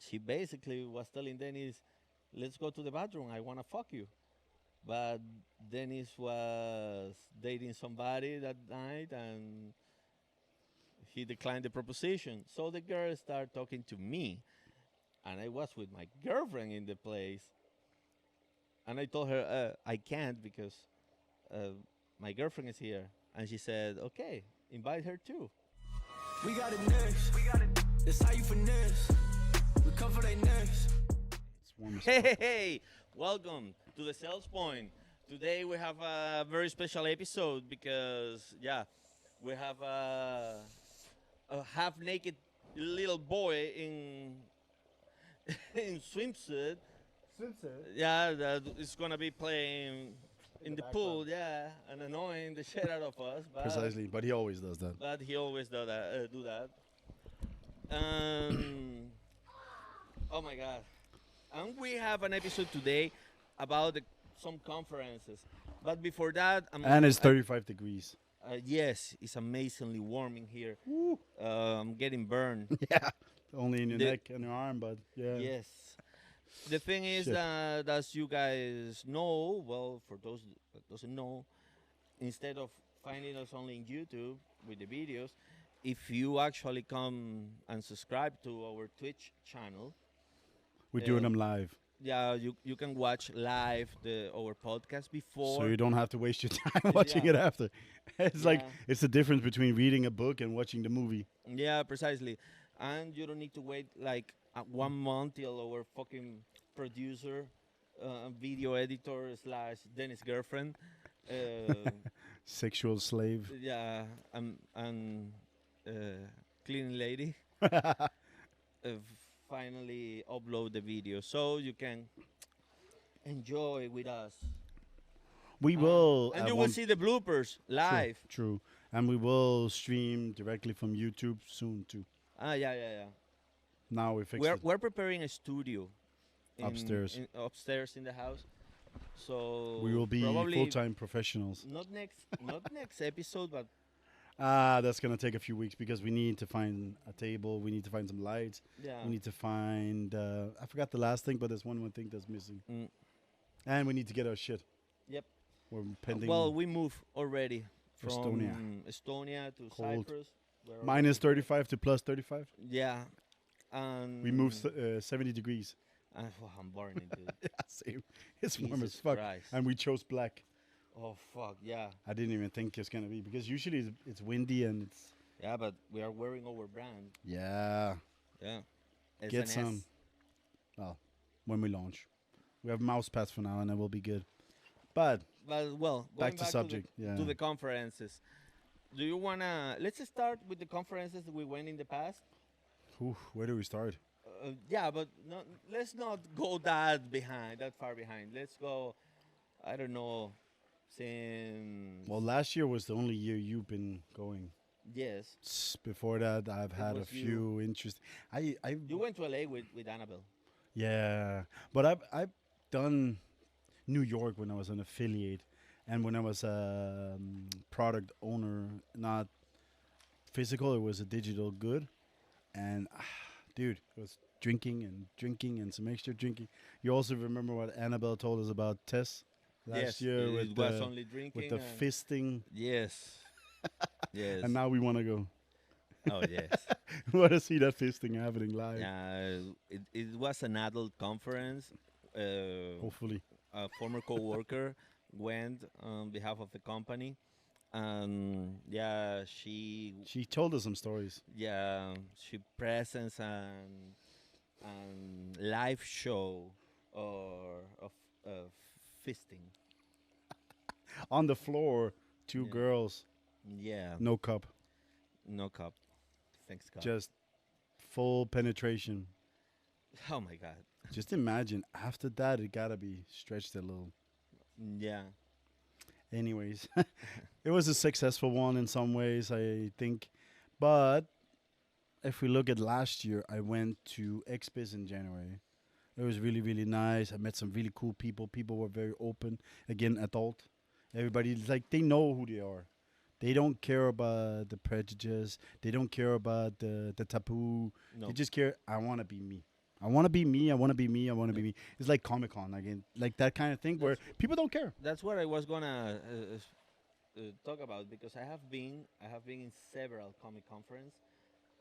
she basically was telling Dennis, let's go to the bathroom. I want to fuck you. But Dennis was dating somebody that night and he declined the proposition. So the girl started talking to me. And I was with my girlfriend in the place. And I told her, I can't because uh, my girlfriend is here. And she said, okay, invite her too. We got it next. That's how you finesse. We come for they next. It's warm as Hey, fuck. hey, hey, welcome to the Sales Point. Today we have a very special episode because, we have a half-naked little boy in in swimsuit. Yeah, that is gonna be playing in the pool, and annoying the shit out of us. Precisely, but he always does that. But he always do that. Um, oh my God. And we have an episode today about some conferences. But before that, And it's 35 degrees. yes, it's amazingly warm in here. I'm getting burned. Yeah. Only in your The- neck and your arm, but yeah. Yes. The thing is Shit. that, as you guys know, well, for those that doesn't know, instead of finding us only in YouTube with the videos, if you actually come and subscribe to our Twitch channel, We're doing them live. you can watch live our podcast before. So you don't have to waste your time watching Yeah. it after. It's like, Yeah. it's the difference between reading a book and watching the movie. Yeah, precisely. And you don't need to wait like 1 month till our fucking producer, video editor slash Dennis girlfriend, Sexual slave. and cleaning lady finally upload the video so you can enjoy with us. We will. And at you will one- see the bloopers live. True. And we will stream directly from YouTube soon, too. Yeah. Now we fixed We're, it. we're preparing a studio Upstairs. upstairs in the house. So We will be probably full-time professionals. not next episode, but That's going to take a few weeks because we need to find a table. We need to find some lights. yeah. We need to find... I forgot the last thing, but there's one more thing that's missing. Mm. And we need to get our shit. Yep. We're pending... Well, we moved already from Estonia. Estonia to Cold. Cyprus. We're minus already- 35 to plus 35. Yeah. And We moved 70 degrees. I'm burning, dude. Yeah, same. It's warm as Jesus fuck. Christ. And we chose black. Oh fuck, yeah. I didn't even think it's going to be because usually it's windy and it's... Yeah, but we are wearing our brand. Yeah. Yeah. Get SNS. some. Well, when we launch. We have mouse pads for now and that will be good. But But well, back going to subject. to the conferences. Do you wanna? Let's start with the conferences that we went in the past. Where do we start? Yeah, but let's not go that far behind. Let's go. I don't know. Since Well, last year was the only year you've been going. yes, Before that, I've had a was you. few interesting. I you went to LA with Annabelle. Yeah, but I've done New York when I was an affiliate, and when I was a product owner, not physical. It was a digital good, and dude, it was drinking and some extra drinking. You also remember what Annabelle told us about Tess last Yes, year it with was the only drinking with the and- fisting, Yes. Yes. and now we want to go. Oh yes. We want to see that fisting happening live. Yeah. It was an adult conference. Hopefully, A former coworker went on behalf of the company, and she told us some stories. she presents and live show of fisting. On the floor, two Yeah. girls, Yeah, no cup, no cup. Thanks God. just full penetration. Oh my God. Just imagine after that, it gotta be stretched a little. Yeah. Anyways, it was a successful one in some ways, I think. But if we look at last year, I went to XBiz in January. It was really, really nice. I met some really cool people. People were very open. Again, adult. Everybody's like, they know who they are. They don't care about the prejudice. They don't care about the taboo. No. They just care, I want to be me. I want to be me. I want to be me. I want to be me. It's like Comic Con, again, like that kind of thing where people don't care. That's what I was gonna talk about because I have been in several comic conferences,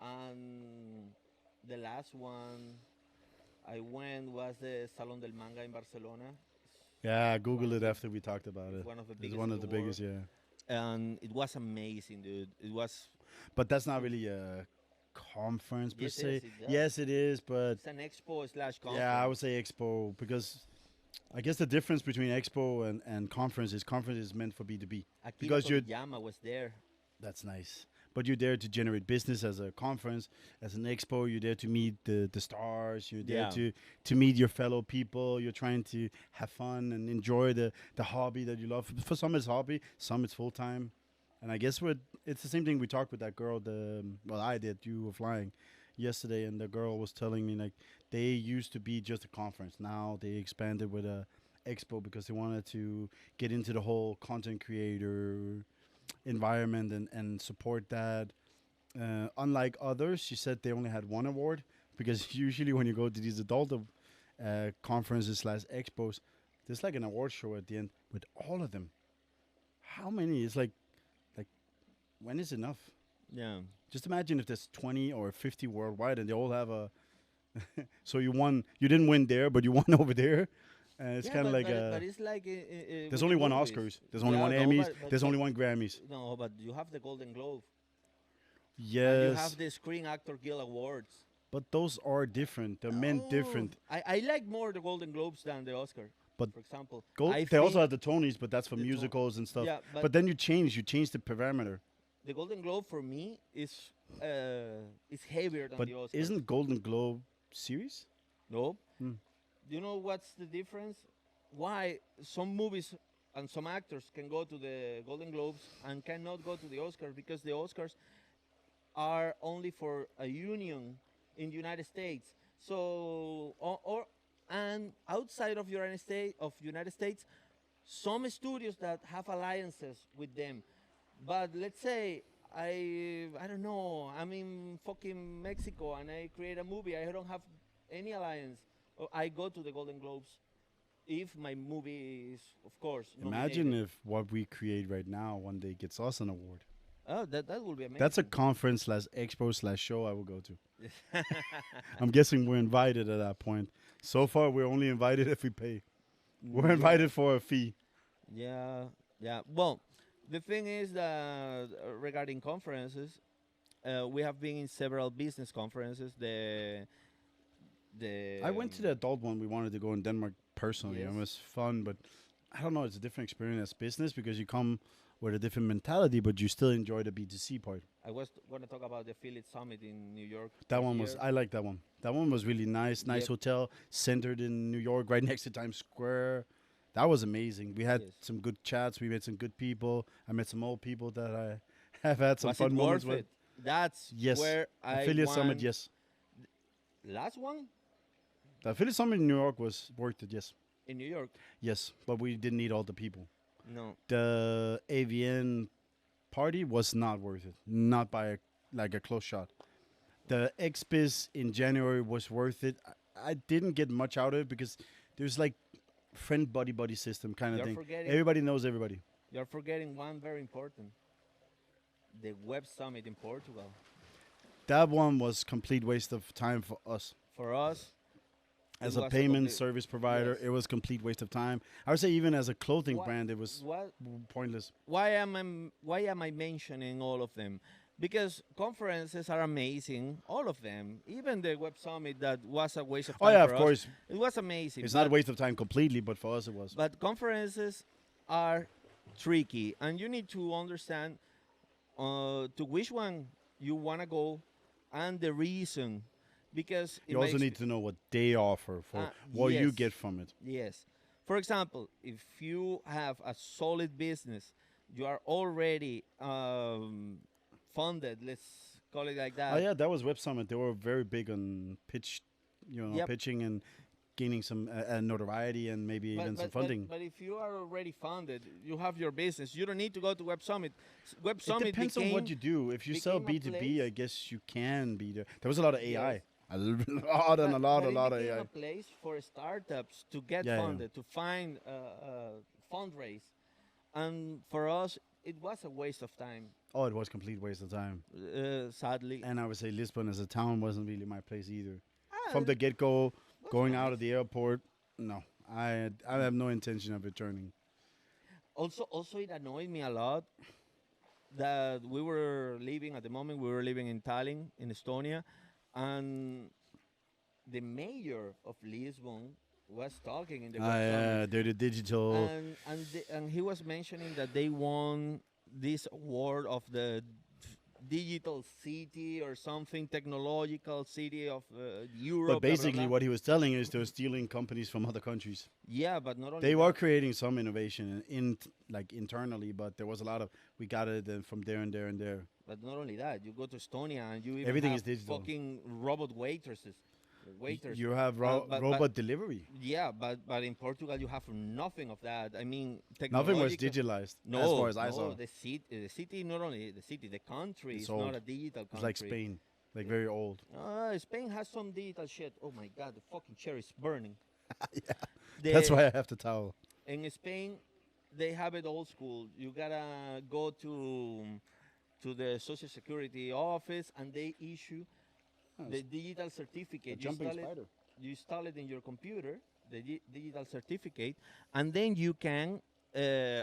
and the last one I went was the Salon del Manga in Barcelona. Yeah, One Google of it the after we talked about it. one of the It's biggest one in of the the biggest, world, yeah. and it was amazing, dude. It was. But that's not really a conference per Yes, se. it does. Yes, it is, but It's an expo slash conference. yeah, I would say expo because I guess the difference between expo and conference is meant for B2B. Akira because you're- Toriyama was there. That's nice. But you're there to generate business as a conference, as an expo. You're there to meet the stars. You're there Yeah. to meet your fellow people. You're trying to have fun and enjoy the hobby that you love. For some, it's hobby. Some, it's full time. And I guess it's the same thing we talked with that girl. I did. You were flying yesterday, and the girl was telling me like they used to be just a conference. Now they expanded with a expo because they wanted to get into the whole content creator environment and support that. Unlike others, she said they only had one award because usually when you go to these adult conferences slash expos, there's like an award show at the end with all of them. How many? It's like when is enough? Yeah. Just imagine if there's 20 or 50 worldwide and they all have a. So you won. You didn't win there, but you won over there. It's kind of like but it's like there's with only the one movies. Oscars. There's only Yeah, one no, Emmys. but There's only one Grammys. No, but you have the Golden Globe. And you Yes, have the Screen Actor Guild Awards. but those are different. They're meant different. I like more the Golden Globes than the Oscar. But for example, They also have the Tonys, but that's for the To- musicals and stuff. Yeah, but, but- then you change the parameter. the Golden Globe for me is heavier than But the Oscar. isn't Golden Globe series? No. Hmm. Do you know what's the difference? Why some movies and some actors can go to the Golden Globes and cannot go to the Oscars because the Oscars are only for a union in the United States. So and outside of United States, some studios that have alliances with them. But let's say I don't know, I'm in fucking Mexico and I create a movie. I don't have any alliance. I go to the Golden Globes if my movie is, of course, Imagine nominated. if what we create right now one day gets us an award. Oh, that will be amazing. That's a conference slash expo slash show I will go to. I'm guessing we're invited at that point. So far, we're only invited if we pay. We're invited for a fee. Yeah, yeah. Well, the thing is that regarding conferences, we have been in several business conferences. I went to the adult one. We wanted to go in Denmark personally. Yes. It was fun, but I don't know. It's a different experience as business because you come with a different mentality, but you still enjoy the B2C part. I was going to talk about the Affiliate Summit in New York. That this one was, year. I like that one. That one was really nice. Nice Yep. hotel, centered in New York, right next to Times Square. That was amazing. We had Yes. some good chats. We met some good people. I met some old people that I have had some Was fun it moments worth with. it? That's Yes. where I Affiliate won. Summit, yes. Last one The Affiliate Summit in New York was worth it, yes. in New York. Yes, but we didn't need all the people. No. The AVN party was not worth it. Not by a close shot. The XBiz in January was worth it. I didn't get much out of it because there's like friend buddy system kind of You're thing. forgetting- Everybody knows everybody. You're forgetting one very important. The Web Summit in Portugal. That one was complete waste of time for us. For us, As it a was payment complete- service provider, yes. it was complete waste of time. I would say even as a clothing What- brand, it was What? pointless. Why am I mentioning all of them? Because conferences are amazing, all of them. Even the Web Summit that was a waste of time. Oh yeah, for of us, course. it was amazing. It's not a waste of time completely, but for us it was. But conferences are tricky, and you need to understand to which one you want to go and the reason. Because You also need to know what they offer for what you yes. get from it. Yes. For example, if you have a solid business, you are already funded. Let's call it like that. Oh yeah, that was Web Summit. They were very big on Yep. pitching and gaining some notoriety and maybe even some funding. But if you are already funded, you have your business. You don't need to go to Web Summit. Web It Summit depends on what you do. If you sell became a B2B, place- I guess you can be there. There was a lot of AI. Yes. A lot and a lot, But a it lot of became a AI. place for startups to get Yeah, yeah. funded, to find fundraise, and for us, it was a waste of time. Oh, it was complete waste of time. Sadly, And I would say Lisbon as a town wasn't really my place either. From ah, the get go, it was going out nice. of the airport, no, I have no intention of returning. Also, it annoyed me a lot that we were living at the moment. We were living in Tallinn, in Estonia, and the mayor of Lisbon was talking in the Web Summit, They're the digital, and he was mentioning that they won this award of the digital city or something, technological city of but Europe, blah blah basically blah. what he was telling is they're stealing companies from other countries. Yeah, but not only They were that, creating some innovation like internally, but there was a lot of we got it from there and there and there. you go to Estonia and you even Everything have is digital. fucking robot waiters. You have But robot delivery. yeah, but in Portugal you have nothing of that. I mean, Nothing was technological. digitalized No, as far as I no, saw. the city, not only the city, the country It's is not old. a digital It's country. like Spain, like very old. Spain has some digital shit. Oh my god, the fucking chair is burning. That's The- why I have the towel. in Spain, they have it old school. You gotta go to the social security office, and they issue the digital certificate. You install it in your computer, the digital certificate, and then you can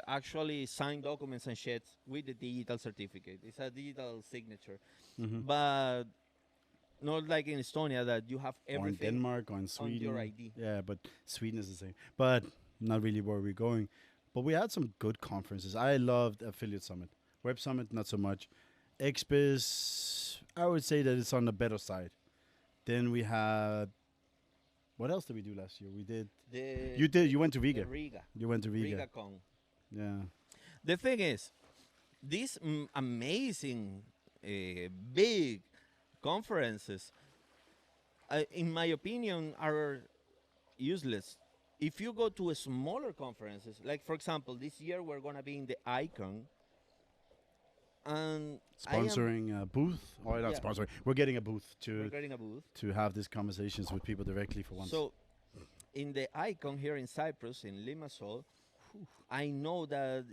actually sign documents and shit with the digital certificate. It's a digital signature, but not like in Estonia that you have Or in everything Denmark or in on Sweden. your ID. Yeah, but Sweden is the same. But not really where we're going. But we had some good conferences. I loved Affiliate Summit. Web Summit, not so much. XBiz, I would say that it's on the better side. Then we had. What else did we do last year? We did. You did. You went to the Riga. Riga, You went to Riga. Riga Con. Yeah. The thing is, these amazing, big conferences, in my opinion, are useless. If you go to a smaller conferences, like for example, this year we're gonna be in the Icon, and Sponsoring a booth. Or not Yeah. sponsoring. We're getting a booth we're to getting a booth. have these conversations with people directly for once. So, in the Icon here in Cyprus, in Limassol, I know that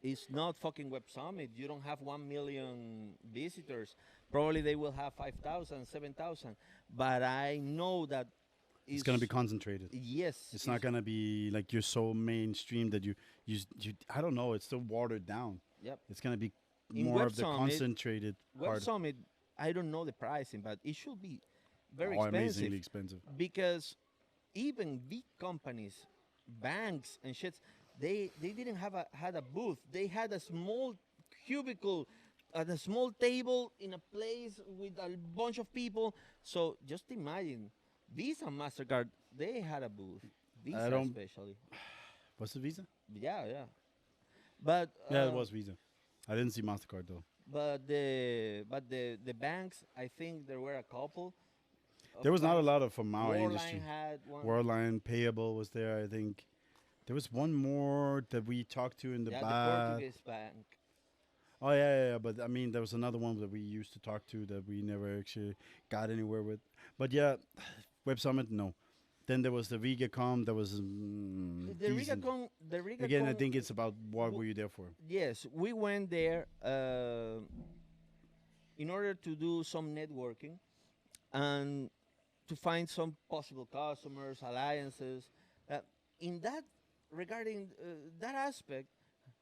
it's not fucking Web Summit. You don't have 1 million visitors. Probably they will have 5,000, 7,000. But I know that it's gonna be concentrated. yes. It's not gonna be like you're so mainstream that you I don't know. It's still watered down. Yep. It's gonna be In more Web of the Summit- concentrated Web part. Summit, I don't know the pricing, but it should be very Amazingly expensive expensive. because even big companies, banks and shits, they didn't had a booth. They had a small cubicle at a small table in a place with a bunch of people. So just imagine, Visa and Mastercard, they had a booth. Visa don't- especially. What's the Visa? Yeah. But Yeah, it was Visa. I didn't see Mastercard though. But the banks, I think there were a couple. of There was not a banks. lot of from our Worldline industry. had one. Worldline Payable was there. I think there was one more that we talked to in the Yeah, back. the Portuguese bank. Oh yeah. But I mean, there was another one that we used to talk to that we never actually got anywhere with. But yeah, Web Summit, no. Then there was the RigaCom. That was The decent. The Riga Again, I Con, think it's about what were you there for? yes, we went there in order to do some networking and to find some possible customers, alliances. In that regarding that aspect,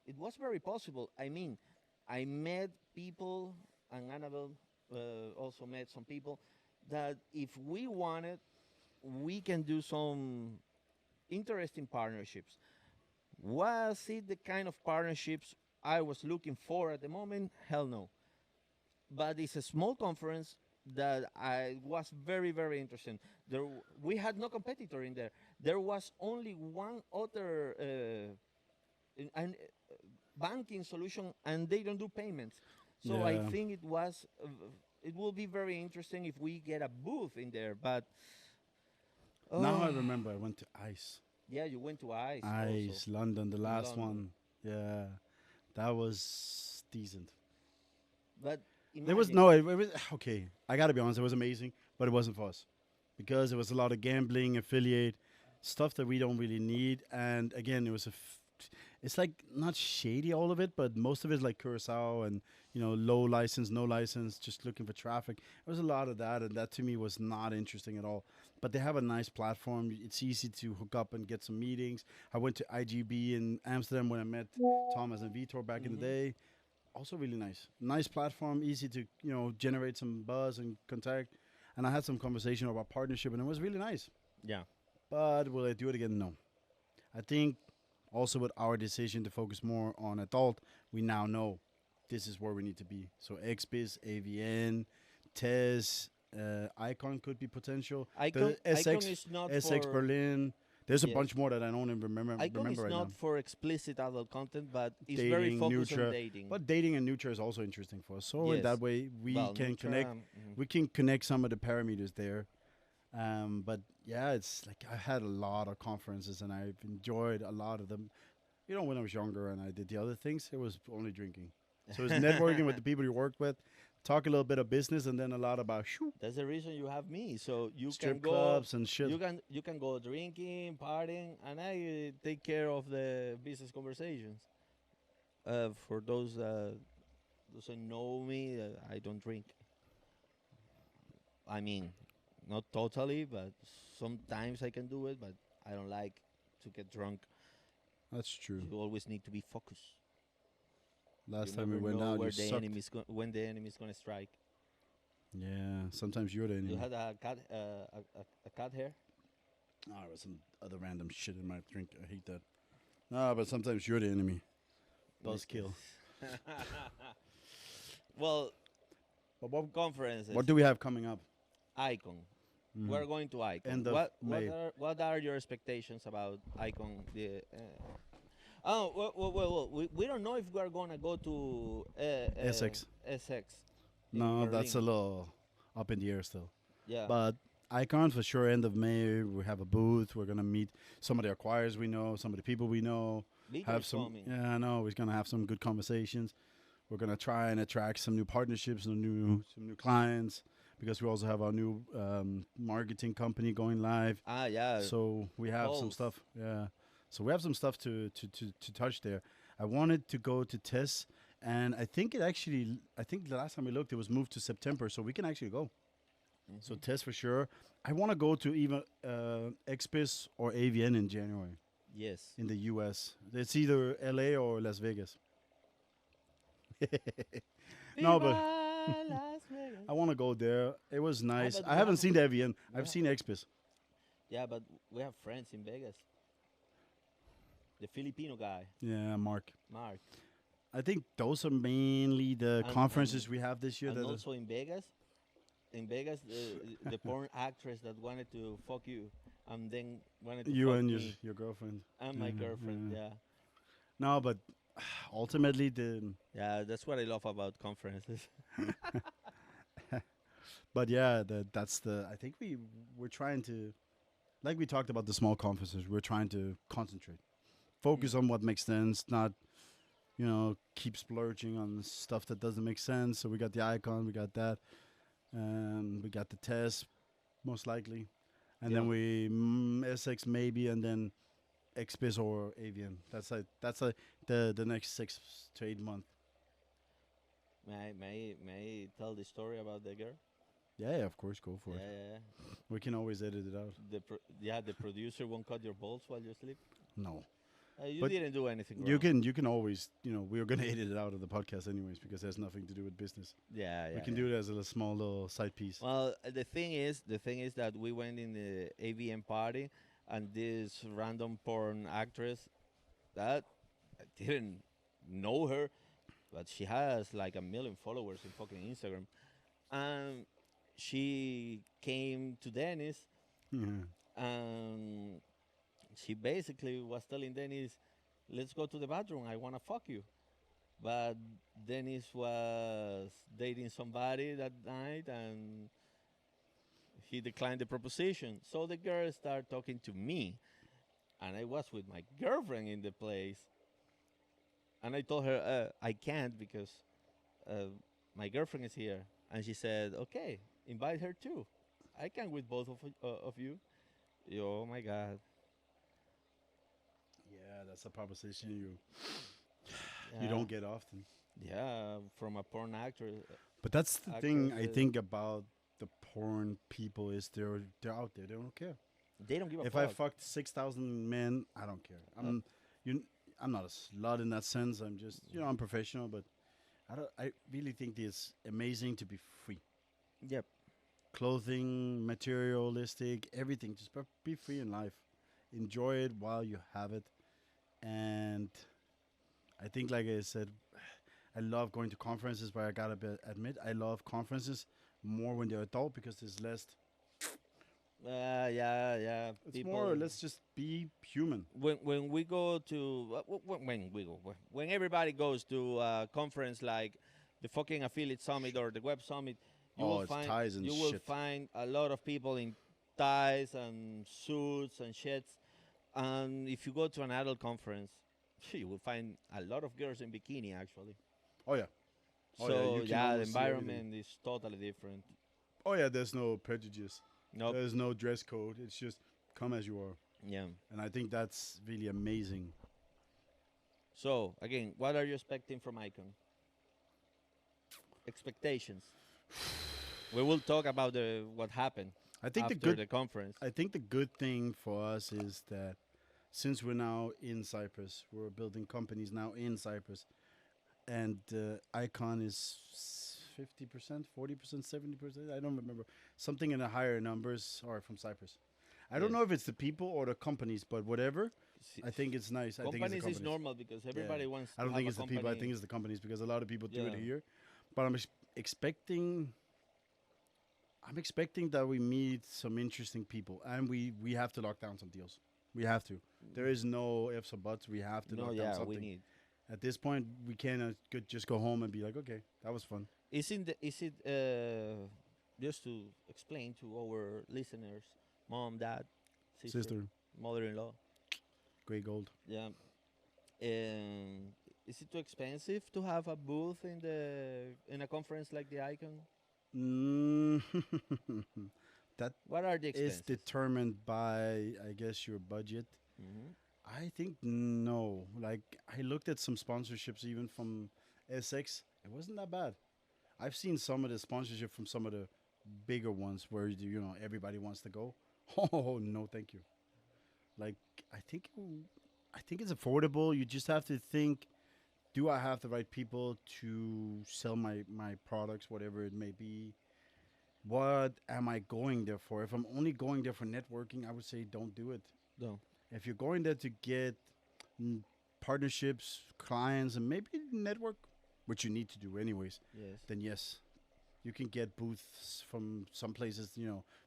it was very possible. I mean, I met people, and Annabelle also met some people that if we wanted, we can do some interesting partnerships. Was it the kind of partnerships I was looking for at the moment? Hell no. But it's a small conference that I was very, very interested. We had no competitor in there. There was only one other banking solution, and they don't do payments. So I Yeah. think it will be very interesting if we get a booth in there. But Now I oh, remember I went to ICE. yeah, you went to ICE. ICE, Also. London, the last London. one. Yeah. That was decent. But There was imagine. no. It was okay. I gotta be honest. It was amazing, but it wasn't for us because it was a lot of gambling, affiliate stuff that we don't really need. And again, it was it's like not shady all of it, but most of it is like Curacao and low license, no license, just looking for traffic. There was a lot of that, and that to me was not interesting at all. But they have a nice platform. It's easy to hook up and get some meetings. I went to IGB in Amsterdam when I met Thomas and Vitor back in the Hmm. day. Also really nice platform, easy to generate some buzz and contact. And I had some conversation about partnership, and it was really nice. Yeah. But will I do it again? No. I think also with our decision to focus more on adult, we now know this is where we need to be. So XBiz, AVN, TES, Icon could be potential. The Icon SX, is not SX for Berlin. There's a yes. bunch more that I don't even Icon is remember right now. not for explicit adult content, but it's very Dating, focused on Nutra, dating. but dating and Nutra is also interesting for us. So in Yes. that way, we Well, can Nutra. connect. We can connect some of the parameters there. But yeah, it's like I had a lot of conferences and I've enjoyed a lot of them. When I was younger and I did the other things, it was only drinking. So it's networking with the people you worked with, talk a little bit of business, and then a lot about That's the reason you have me, so you can strip go. clubs and shit. You can go drinking, partying, and I take care of the business conversations. For those doesn't know me, I don't drink. I mean, not totally, but sometimes I can do it. But I don't like to get drunk. That's true. You always need to be focused. Last You time we never went know out, where you the sucked. when the enemy is gonna strike. Yeah, sometimes you're the You enemy. had a cat hair. Oh, there was some other random shit in my drink. I hate that. No, but sometimes you're the enemy. Buzzkill. Well, But what conferences. what do we have coming up? Icon. Mhm. We're going to Icon. End of May. What are your expectations about Icon? We don't know if we're gonna go to SX. SX. in No, that's a Berlin. little up in the air still. Yeah. But Icon for sure. End of May, we have a booth. We're gonna meet some of the acquirers we know, some of the people we know. Vito Have is some. coming. Yeah, I know. We're gonna have some good conversations. We're gonna try and attract some new partnerships, some new clients, because we also have our new marketing company going live. Yeah. So we have some Pulse. stuff. Yeah. So we have some stuff to touch there. I wanted to go to TESS, and I think the last time we looked, it was moved to September, so we can actually go. So Mhm. TESS for sure. I want to go to either XBiz or AVN in January Yes. in the US. It's either LA or Las Vegas. No, but Viva Las Vegas. I want to go there. It was nice. but I we haven't have- seen the AVN. we I've have- seen XBiz. Yeah, but we have friends in Vegas. The Filipino guy, Yeah, Mark. Mark, I think those are mainly the And- conferences and- we have this year. and That also in Vegas. In Vegas, the porn actress that wanted to fuck you, and then wanted to you fuck and me, your girlfriend. and my Yeah, girlfriend. yeah. Yeah. No, but ultimately the. Yeah, that's what I love about conferences. But yeah, that's the. I think we're trying to, like we talked about the small conferences. We're trying to concentrate, focus on what makes sense, not, keep splurging on stuff that doesn't make sense. So we got the Icon, we got that, we got the test, most likely, and then Yeah. we SX maybe, and then XBiz or Avian. That's the next 6 to 8 months. May I tell the story about the girl? Yeah, of course, go for Yeah, it. yeah, yeah. We can always edit it out. The producer won't cut your balls while you sleep. No, You But didn't do anything wrong. you can always we're gonna edit it out of the podcast anyways because it has nothing to do with business. Yeah, yeah. We can yeah. do it as a small little side piece. Well, the thing is that we went in the AVM party, and this random porn actress that I didn't know her, but she has like 1 million followers in fucking Instagram, and she came to Dennis, Yeah. and she basically was telling Dennis, "Let's go to the bathroom. I wanna fuck you." But Dennis was dating somebody that night, and he declined the proposition. So the girl started talking to me, and I was with my girlfriend in the place. And I told her, I can't because uh, my girlfriend is here, and she said, okay, invite her too. I can with both of you. Oh my God. Yeah, that's a proposition you Yeah. don't get often. Yeah, from a porn actor. But that's the thing Actress. I think about the porn people is they're out there. They don't care. They don't give a If I fuck. fucked 6,000 men, I don't care. Uh, You I'm not a slut in that sense. I'm just I'm professional, but I really think it's amazing to be free. yep. Clothing, materialistic, everything. Just be free in life. Enjoy it while you have it. And I think, like I said, I love going to conferences, but I gotta admit, I love conferences more when they're adult because there's less. Yeah, yeah. It's more, let's just be human. When we go to when we go when everybody goes to a conference like the fucking affiliate summit or the web summit, Oh, it's ties and you will shit. find a lot of people in ties and suits and shits. And if you go to an adult conference, you will find a lot of girls in bikini actually. Oh, yeah. Oh, yeah, So you can yeah, the almost see everything. environment is totally different. Oh, yeah, there's no prejudice. Nope. There's no dress code. It's just come as you are. Yeah. And I think that's really amazing. So again, what are you expecting from Icon? Expectations. We will talk about what happened I think after the conference. I think the good thing for us is that since we're now in Cyprus, we're building companies now in Cyprus, and Icon is 50%, 40%, 70%. I don't remember. Something in the higher numbers are from Cyprus. I don't Yes. know if it's the people or the companies, but whatever. Si- I think it's nice. I think it's the companies companies. is normal because everybody Yeah. wants. I don't to think have it's a the people. I company. think it's the companies because a lot of people do it Yeah. here. But I'm expecting that we meet some interesting people, and we have to lock down some deals. We have to. There is no ifs or buts. We have to No, lock down yeah, something. we need. At this point, we cannot just go home and be like, okay, that was fun. Is it just to explain to our listeners, mom, dad, Sister, mother-in-law? Grey Gold. Yeah. Is it too expensive to have a booth in a conference like the Icon? Mm, that What are the is expenses? determined by, I guess, your budget. Mhm. I think no. Like I looked at some sponsorships even from SX. It wasn't that bad. I've seen some of the sponsorship from some of the bigger ones where everybody wants to go. Oh no, thank you. Like I think I think it's affordable. You just have to think: do I have the right people to sell my products, whatever it may be? What am I going there for? If I'm only going there for networking, I would say don't do it. No. If you're going there to get mm, partnerships, clients, and maybe network, which you need to do anyways, Yes. then yes, you can get booths from some places,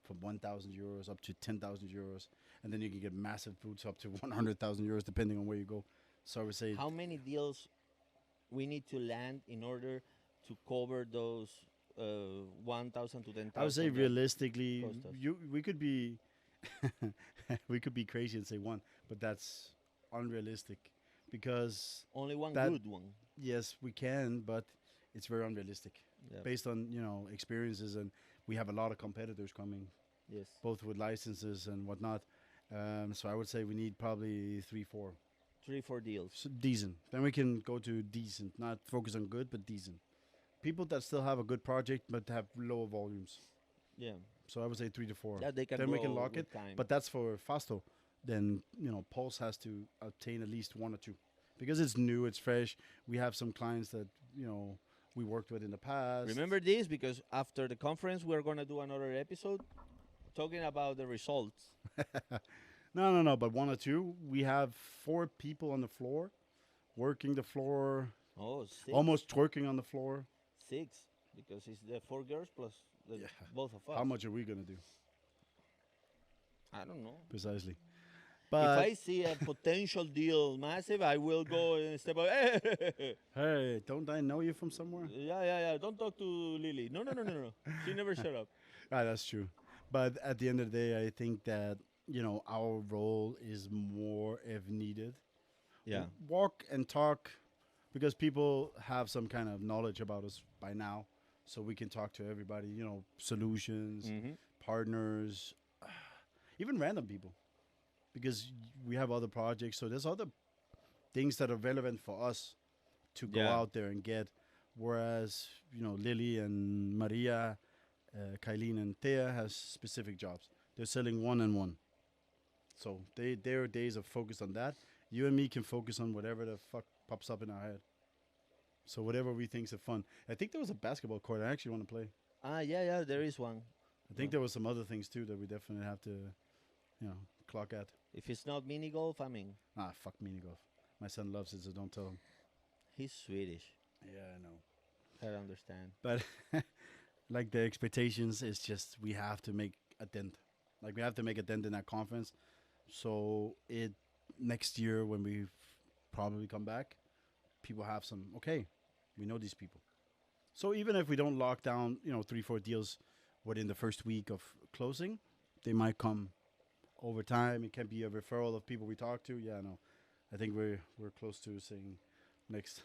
from 1,000 euros up to 10,000 euros, and then you can get massive booths up to 100,000 euros, depending on where you go. So I would say, How many deals we need to land in order to cover those 1,000 to 10,000? I would say that realistically, cost us? we could be, we could be crazy and say one, but that's unrealistic because Only one that- good one. yes, we can, but it's very unrealistic Yeah. based on experiences, and we have a lot of competitors coming, Yes. both with licenses and whatnot. So I would say we need probably 3, 4, 3, 4 deals. so decent. Then we can go to decent, not focus on good, but decent. People that still have a good project but have lower volumes. Yeah. So I would say 3 to 4. Yeah, they can Then we can grow lock with it. time. But that's for Fasto. Then Pulse has to obtain at least 1 or 2 because it's new, it's fresh. We have some clients that we worked with in the past. Remember this because after the conference, we're going to do another episode talking about the results. No. But 1 or 2. We have 4 people on the floor, working the floor, Oh, 6. almost twerking on the floor. 6 because it's the 4 girls plus Yeah. both of us. How much are we gonna do I don't know. precisely? If But I see a potential deal massive, I will go and step up. hey, don't I know you from somewhere? Yeah. Don't talk to Lily. No. She never shut up. Ah, that's true. But at the end of the day, I think that our role is more if needed. Yeah. Walk and talk, because people have some kind of knowledge about us by now. so we can talk to everybody. You know, solutions, Mm-hmm. partners, even random people, because we have other projects. So there's other things that are relevant for us to go Yeah. out there and get. Whereas you know, Lily and Maria, Kylene and Thea has specific jobs. They're selling one and one. So their days are focused on that. You and me can focus on whatever the fuck pops up in our head. So whatever we think's a fun. I think there was a basketball court I actually want to play. Ah, yeah, yeah. There is one. I think Yeah. there was some other things too that we definitely have to, clock at. If it's not mini golf, I mean, Ah, fuck mini golf. My son loves it, so don't tell him. he's Swedish. Yeah, I know. I understand. But like the expectations is just we have to make a dent. Like we have to make a dent in that conference. So it next year when we probably come back, people have some okay, we know these people. So even if we don't lock down, 3-4 deals within the first week of closing, they might come over time. It can be a referral of people we talk to. Yeah, no. I think we're close to saying next.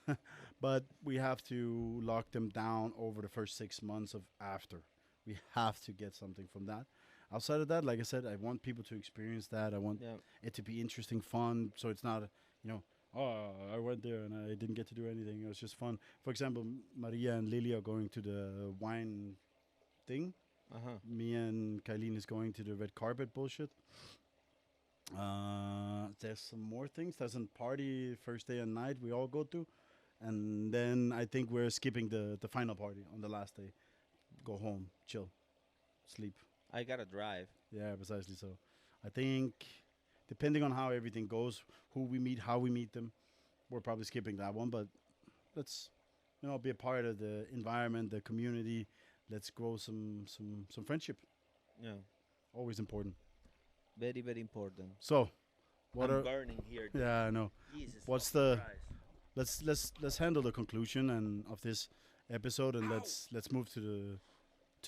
But we have to lock them down over the first 6 months of after. We have to get something from that. Outside of that, like I said, I want people to experience that. I want Yeah. it to be interesting, fun. So it's not, oh, I went there and I didn't get to do anything. It was just fun. For example, Maria and Lily are going to the wine thing. Uh-huh. Me and Kylene is going to the red carpet bullshit. There's some more things. There's a party first day and night we all go to. And then I think we're skipping the final party on the last day. Go home, chill, sleep. I gotta drive. Yeah, precisely so. I think depending on how everything goes, who we meet, how we meet them, we're probably skipping that one. But let's, be a part of the environment, the community. Let's grow some friendship. Yeah. Always important. Very, very important. So, what I'm are? burning here. dude. Yeah, I know. Jesus What's fucking the- Christ. Let's handle the conclusion and of this episode, and let's move to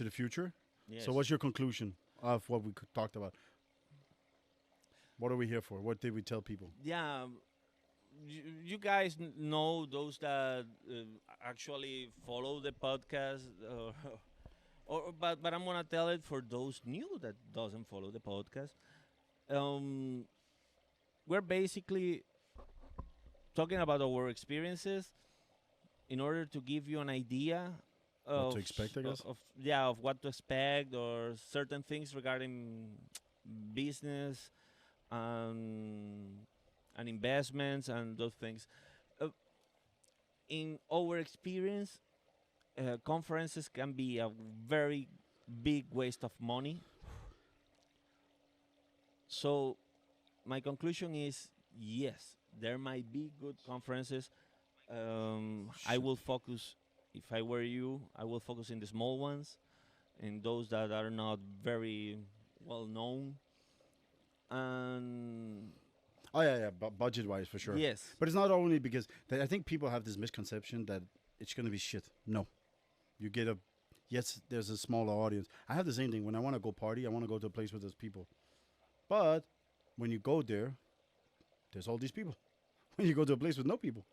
the future. Yes. So, what's your conclusion of what we talked about? What are we here for? What did we tell people? Yeah, you guys know those that actually follow the podcast, but I'm gonna tell it for those new that doesn't follow the podcast. We're basically talking about our experiences in order to give you an idea What of to expect, I guess? of what to expect or certain things regarding business and investments and those things. In our experience, conferences can be a very big waste of money. So, my conclusion is yes, there might be good conferences. I will focus, if I were you, I will focus in the small ones, in those that are not very well known. And Oh yeah, budget wise for sure. yes, But it's not only because I think people have this misconception that it's gonna be shit. No, you get a yes. There's a smaller audience. I have the same thing when I want to go party. I want to go to a place where there's people. But when you go there, there's all these people. When you go to a place with no people,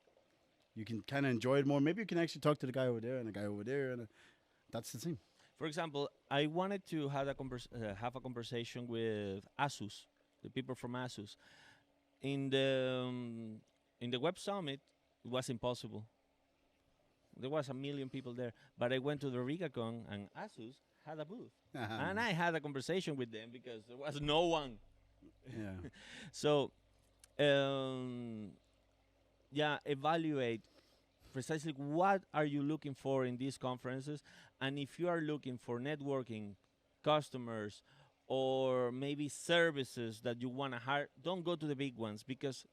you can kind of enjoy it more. Maybe you can actually talk to the guy over there and the guy over there, and that's the same. for example, I wanted to have have a conversation with Asus, the people from Asus. In the Web Summit, it was impossible. There was a million people there, but I went to the RigaCon and Asus had a booth, and I had a conversation with them because there was no one. Yeah. So, yeah, evaluate precisely what are you looking for in these conferences, and if you are looking for networking, customers, or maybe services that you want to hire, don't go to the big ones because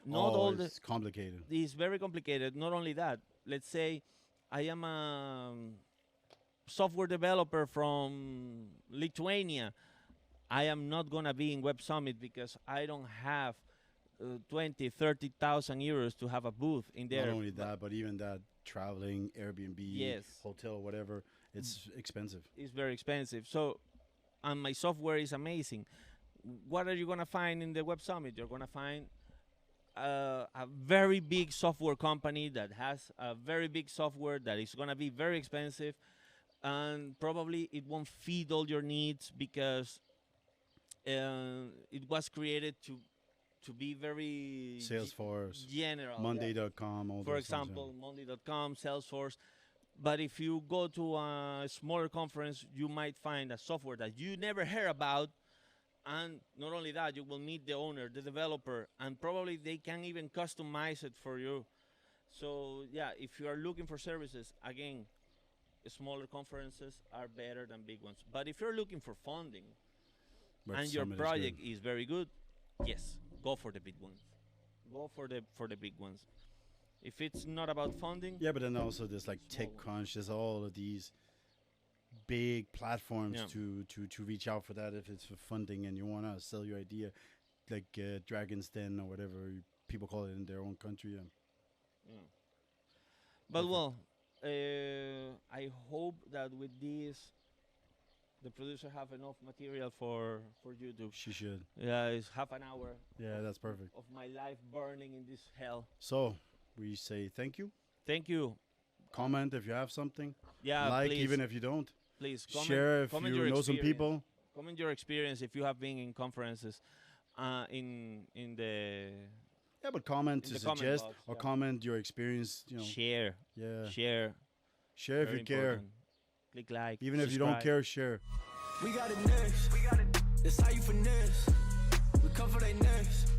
not all the it's complicated. it's very complicated. Not only that, let's say I am a software developer from Lithuania. I am not going to be in Web Summit because I don't have 20, 30,000 euros to have a booth in there. Not only that, but even that traveling, Airbnb, Yes. hotel, whatever, it's expensive. It's very expensive. So, and my software is amazing. What are you going to find in the Web Summit? You're going to find a very big software company that has a very big software that is going to be very expensive. and probably it won't feed all your needs because it was created to be very Salesforce, general. Monday.com, all For those things, yeah. example, Monday.com, Salesforce. But if you go to a smaller conference, you might find a software that you never heard about. And not only that, you will meet the owner, the developer, and probably they can even customize it for you. So, yeah, if you are looking for services, again, smaller conferences are better than big ones. But if you're looking for funding But and your Summit project good. is very good, yes, go for the big ones. Go for the big ones. If it's not about funding, Yeah, but then also there's like Small TechCrunch. There's all of these big platforms Yeah. to reach out for that if it's for funding and you want to sell your idea, like Dragon's Den or whatever people call it in their own country. Yeah. yeah. But Perfect. well, I hope that with this, the producer have enough material for YouTube. She should. Yeah, it's half an hour Yeah, that's perfect. of my life burning in this hell. So we say thank you. Thank you. Comment if you have something. Yeah, Like please, even if you don't. please comment, Share if comment you your know some experience. people. Comment your experience if you have been in conferences, in the Yeah, but comment In to the comment suggest box, or yeah. comment your experience. You know. share, Yeah. share. Share if Very you care. important. Click like. Even if you don't subscribe. care, share. We got it next. That's how you finesse. We come for they next.